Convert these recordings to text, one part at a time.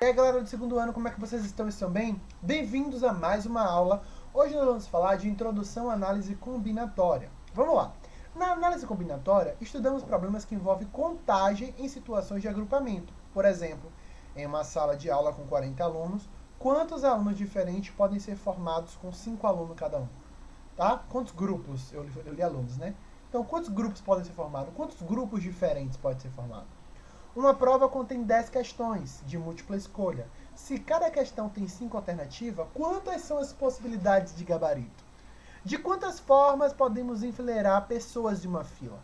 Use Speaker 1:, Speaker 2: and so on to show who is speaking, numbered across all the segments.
Speaker 1: E aí galera do segundo ano, como é que vocês estão? Estão bem? Bem-vindos a mais uma aula. Hoje nós vamos falar de introdução à análise combinatória. Vamos lá. Na análise combinatória, estudamos problemas que envolvem contagem em situações de agrupamento. Por exemplo, em uma sala de aula com 40 alunos, quantos alunos diferentes podem ser formados com 5 alunos cada um? Tá? Quantos grupos? Eu li alunos, né? Então, quantos grupos podem ser formados? Quantos grupos diferentes podem ser formados? Uma prova contém 10 questões de múltipla escolha. Se cada questão tem 5 alternativas, quantas são as possibilidades de gabarito? De quantas formas podemos enfileirar pessoas de uma fila?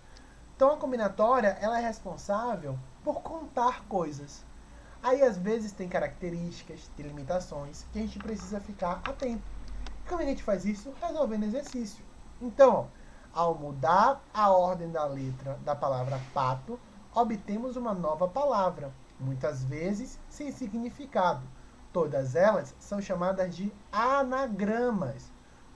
Speaker 1: Então, a combinatória ela é responsável por contar coisas. Aí, às vezes, tem características, tem limitações, que a gente precisa ficar atento. Como a gente faz isso? Resolvendo exercício. Então, ao mudar a ordem da letra da palavra pato, obtemos uma nova palavra, muitas vezes sem significado. Todas elas são chamadas de anagramas.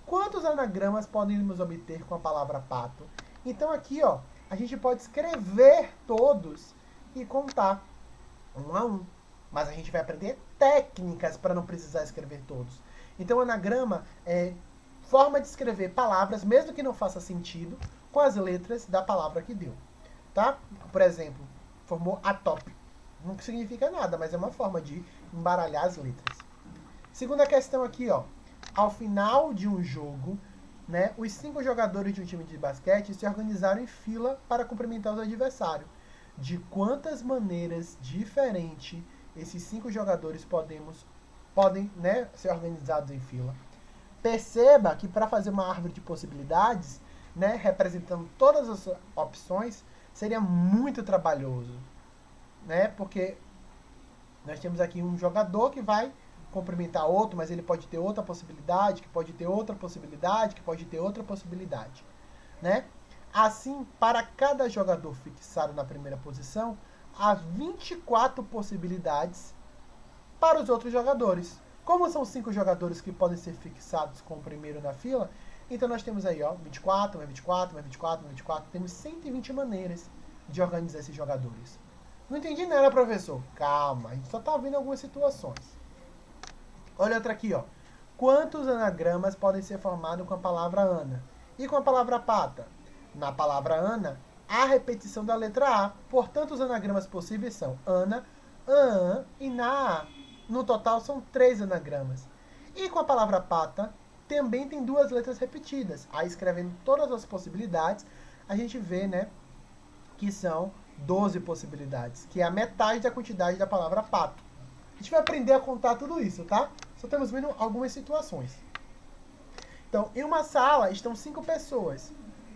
Speaker 1: Quantos anagramas podemos obter com a palavra pato? Então aqui, ó, a gente pode escrever todos e contar um a um. Mas a gente vai aprender técnicas para não precisar escrever todos. Então, anagrama é forma de escrever palavras, mesmo que não faça sentido, com as letras da palavra que deu. Tá? Por exemplo, formou atop. Não significa nada, mas é uma forma de embaralhar as letras. Segunda questão aqui, ó. Ao final de um jogo, né, os 5 jogadores de um time de basquete se organizaram em fila para cumprimentar os adversários. De quantas maneiras diferentes esses 5 jogadores podem, né, ser organizados em fila? Perceba que para fazer uma árvore de possibilidades, né, representando todas as opções, seria muito trabalhoso, né? Porque nós temos aqui um jogador que vai cumprimentar outro, mas ele pode ter outra possibilidade, que pode ter outra possibilidade, que pode ter outra possibilidade, né? Assim, para cada jogador fixado na primeira posição, há 24 possibilidades para os outros jogadores. Como são 5 jogadores que podem ser fixados com o primeiro na fila, então nós temos aí, ó, 24, mais 24, mais 24, mais 24. Temos 120 maneiras de organizar esses jogadores. Não entendi nada, professor. Calma, a gente só está vendo algumas situações. Olha outra aqui, ó. Quantos anagramas podem ser formados com a palavra Ana? E com a palavra pata? Na palavra Ana, há repetição da letra A. Portanto, os anagramas possíveis são Ana, An e Na. No total, são 3 anagramas. E com a palavra pata, também tem 2 letras repetidas. Aí, escrevendo todas as possibilidades, a gente vê, né, que são 12 possibilidades, que é a metade da quantidade da palavra pato. A gente vai aprender a contar tudo isso, tá? Só estamos vendo algumas situações. Então, em uma sala estão 5 pessoas.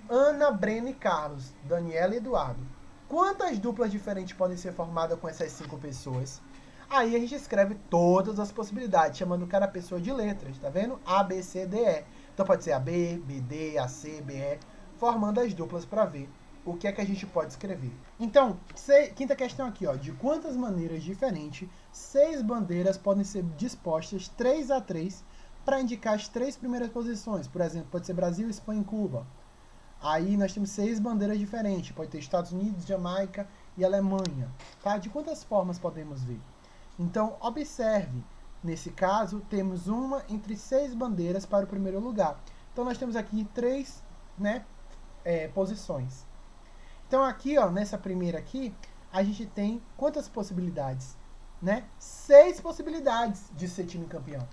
Speaker 1: Ana, Breno e Carlos, Daniela e Eduardo. Quantas duplas diferentes podem ser formadas com essas 5 pessoas? Aí a gente escreve todas as possibilidades, chamando cada pessoa de letras, tá vendo? A, B, C, D, E. Então pode ser AB, BD, AC, BE, formando as duplas para ver o que é que a gente pode escrever. Então, quinta questão aqui, ó. De quantas maneiras diferentes 6 bandeiras podem ser dispostas 3 a 3 para indicar as 3 primeiras posições? Por exemplo, pode ser Brasil, Espanha e Cuba. Aí nós temos 6 bandeiras diferentes. Pode ter Estados Unidos, Jamaica e Alemanha. Tá? De quantas formas podemos ver? Então, observe. Nesse caso, temos uma entre 6 bandeiras para o primeiro lugar. Então, nós temos aqui 3, né, posições. Então, aqui, ó, nessa primeira aqui, a gente tem quantas possibilidades? Né? 6 possibilidades de ser time campeão,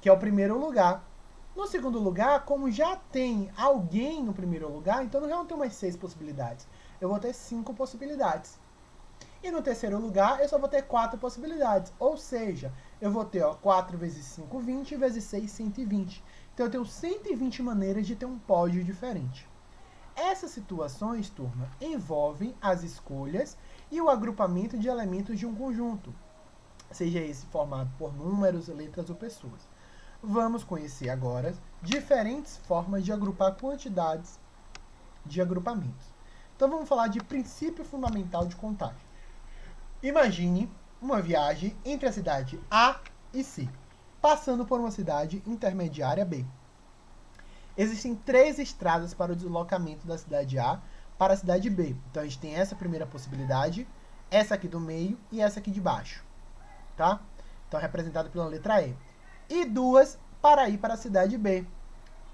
Speaker 1: que é o primeiro lugar. No segundo lugar, como já tem alguém no primeiro lugar, então eu não tenho mais 6 possibilidades. Eu vou ter 5 possibilidades. E no terceiro lugar, eu só vou ter 4 possibilidades. Ou seja, eu vou ter, ó, 4 vezes 5, 20, vezes 6, 120. Então, eu tenho 120 maneiras de ter um pódio diferente. Essas situações, turma, envolvem as escolhas e o agrupamento de elementos de um conjunto, seja esse formado por números, letras ou pessoas. Vamos conhecer agora diferentes formas de agrupar quantidades de agrupamentos. Então, vamos falar de princípio fundamental de contagem. Imagine uma viagem entre a cidade A e C, passando por uma cidade intermediária B. Existem 3 estradas para o deslocamento da cidade A para a cidade B. Então, a gente tem essa primeira possibilidade, essa aqui do meio e essa aqui de baixo. Tá? Então, representado pela letra E. E 2 para ir para a cidade B,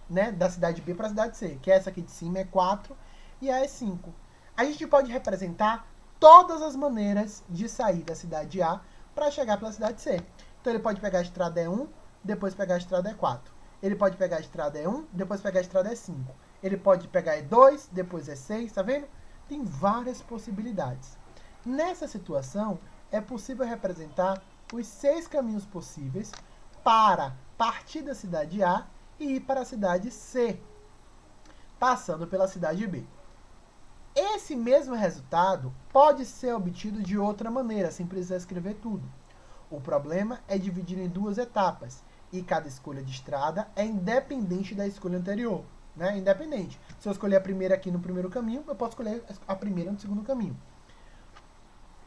Speaker 1: né? Da cidade B para a cidade C, que essa aqui de cima é 4 e a é 5. A gente pode representar todas as maneiras de sair da cidade A para chegar pela cidade C. Então, ele pode pegar a estrada E1, depois pegar a estrada E4. Ele pode pegar a estrada E1, depois pegar a estrada E5. Ele pode pegar E2, depois E6, tá vendo? Tem várias possibilidades. Nessa situação, é possível representar os 6 caminhos possíveis para partir da cidade A e ir para a cidade C, passando pela cidade B. Esse mesmo resultado pode ser obtido de outra maneira, sem precisar escrever tudo. O problema é dividir em 2 etapas, e cada escolha de estrada é independente da escolha anterior. Né? Independente. Se eu escolher a primeira aqui no primeiro caminho, eu posso escolher a primeira no segundo caminho.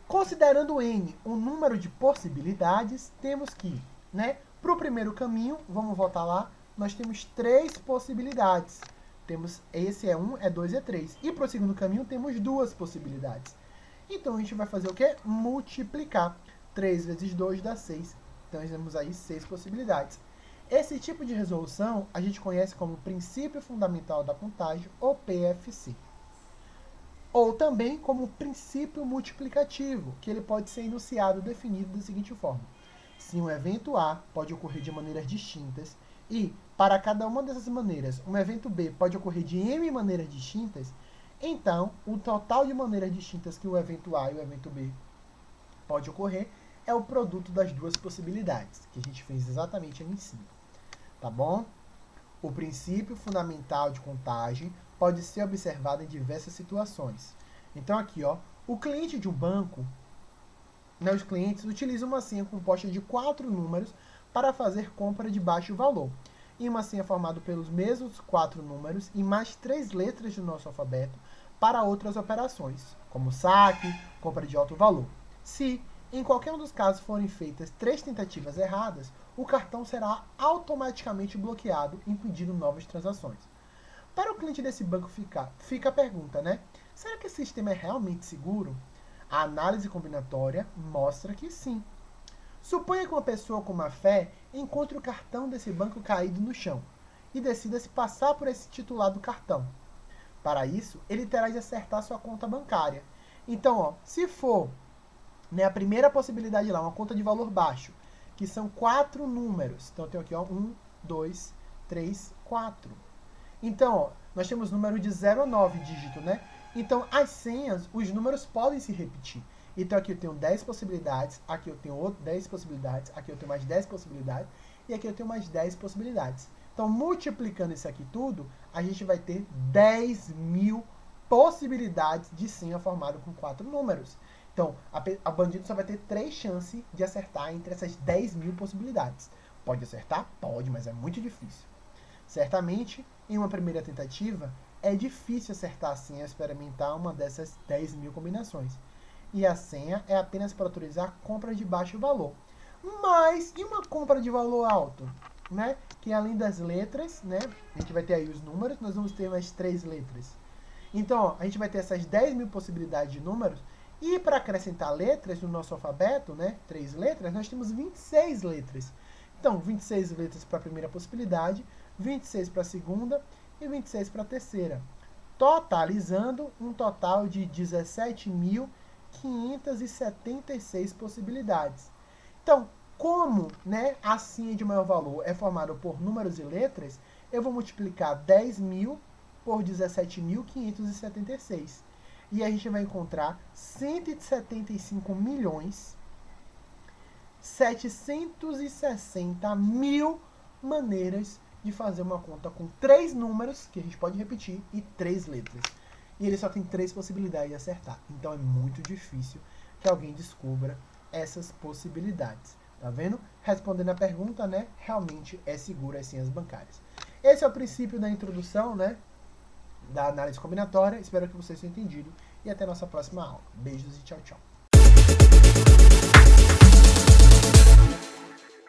Speaker 1: Considerando N um número de possibilidades, temos que, né, para o primeiro caminho, vamos voltar lá, nós temos 3 possibilidades. Temos esse é 1, é 2 e é 3. E para o segundo caminho temos 2 possibilidades. Então a gente vai fazer o quê? Multiplicar. 3 vezes 2 dá 6. Então nós temos aí 6 possibilidades. Esse tipo de resolução a gente conhece como princípio fundamental da contagem, ou PFC. Ou também como princípio multiplicativo, que ele pode ser enunciado definido da seguinte forma. Se um evento A pode ocorrer de maneiras distintas e, para cada uma dessas maneiras, um evento B pode ocorrer de M maneiras distintas, então, o total de maneiras distintas que o evento A e o evento B pode ocorrer é o produto das 2 possibilidades, que a gente fez exatamente ali em cima. Tá bom? O princípio fundamental de contagem pode ser observado em diversas situações. Então, aqui, ó, o cliente de um banco, né, os clientes utilizam uma senha composta de 4 números para fazer compra de baixo valor. E uma senha formada pelos mesmos 4 números e mais 3 letras do nosso alfabeto para outras operações, como saque, compra de alto valor. Se, em qualquer um dos casos, forem feitas 3 tentativas erradas, o cartão será automaticamente bloqueado, impedindo novas transações. Para o cliente desse banco fica a pergunta, né? Será que esse sistema é realmente seguro? A análise combinatória mostra que sim. Suponha que uma pessoa com má fé encontre o cartão desse banco caído no chão e decida se passar por esse titular do cartão. Para isso, ele terá de acertar sua conta bancária. Então, ó, se for, né, a primeira possibilidade lá, uma conta de valor baixo, que são 4 números. Então, eu tenho aqui, ó, 1, 2, 3, 4. Então, ó, nós temos número de 0 a 9 dígito, né? Então, as senhas, os números podem se repetir. Então, aqui eu tenho 10 possibilidades, aqui eu tenho 10 possibilidades, aqui eu tenho mais 10 possibilidades, e aqui eu tenho mais 10 possibilidades. Então, multiplicando isso aqui tudo, a gente vai ter 10.000 possibilidades de senha formada com 4 números. Então, a bandido só vai ter 3 chances de acertar entre essas 10.000 possibilidades. Pode acertar? Pode, mas é muito difícil. Certamente, em uma primeira tentativa, é difícil acertar a senha e experimentar uma dessas 10.000 combinações. E a senha é apenas para autorizar compras de baixo valor. Mas, e uma compra de valor alto? Né? Que além das letras, né? A gente vai ter aí os números, nós vamos ter mais 3 letras. Então, ó, a gente vai ter essas 10.000 possibilidades de números. E para acrescentar letras no nosso alfabeto, né? 3 letras, nós temos 26 letras. Então, 26 letras para a primeira possibilidade, 26 para a segunda e 26 para a terceira. Totalizando um total de 17.576 possibilidades. Então, como, né, a senha de maior valor é formada por números e letras, eu vou multiplicar 10.000 por 17.576. E a gente vai encontrar 175.760.000 maneiras de fazer uma conta com 3 números, que a gente pode repetir, e 3 letras. E ele só tem 3 possibilidades de acertar. Então é muito difícil que alguém descubra essas possibilidades. Tá vendo? Respondendo a pergunta, né? Realmente é seguro as senhas bancárias. Esse é o princípio da introdução, né? Da análise combinatória. Espero que vocês tenham entendido. E até a nossa próxima aula. Beijos e tchau, tchau.